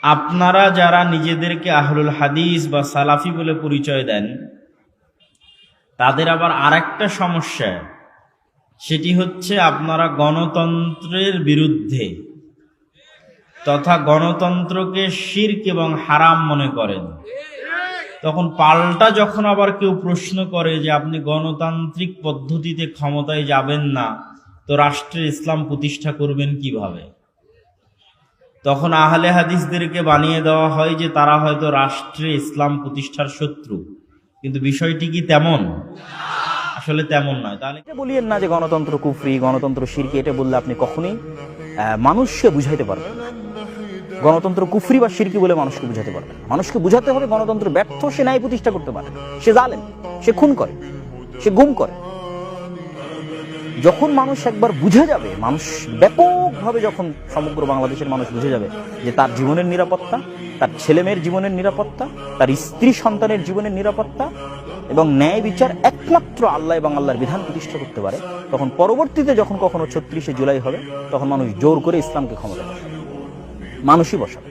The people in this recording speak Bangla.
আপনারা যারা নিজেদেরকে আহলুল হাদিস বা সালাফি বলে পরিচয় দেন, তাদের আবার আরেকটা সমস্যা, সেটি হচ্ছে আপনারা গণতন্ত্রের বিরুদ্ধে তথা গণতন্ত্রকে শিরক এবং হারাম মনে করেন। তখন পাল্টা যখন আবার কেউ প্রশ্ন করে যে আপনি গণতান্ত্রিক পদ্ধতিতে ক্ষমতায় যাবেন না, তো রাষ্ট্রে ইসলাম প্রতিষ্ঠা করবেন কিভাবে? তখন আহলে হাদিসদেরকে বানিয়ে দেওয়া হয় যে তারা হয়তো রাষ্ট্রে ইসলাম প্রতিষ্ঠার শত্রু, কিন্তু বিষয়টি কি তেমন? আসলে তেমন নয়। তাহলে বলিয়েন না যে গণতন্ত্র কুফরি, গণতন্ত্র শিরকি, এটা বললে আপনি কখনোই মানুষকে বুঝাইতে পারবেন না। গণতন্ত্র কুফরি বা শিরকি বলে মানুষকে বুঝাতে পারবেন না। মানুষকে বুঝাতে হবে গণতন্ত্র ব্যর্থ, সে ন্যায় প্রতিষ্ঠা করতে পারে, সে জালেম, সে খুন করে, সে গুম করে। যখন মানুষ একবার বুঝে যাবে, মানুষ ব্যাপকভাবে যখন সমগ্র বাংলাদেশের মানুষ বুঝে যাবে যে তার জীবনের নিরাপত্তা, তার ছেলে মেয়ের জীবনের নিরাপত্তা, তার স্ত্রী সন্তানের জীবনের নিরাপত্তা এবং ন্যায় বিচার একমাত্র আল্লাহ এবং আল্লাহর বিধান প্রতিষ্ঠা করতে পারে, তখন পরবর্তীতে যখন কখনো ৩৬শে জুলাই হবে, তখন মানুষ জোর করে ইসলামকে ক্ষমতা বসাবে, মানুষই বসাবে।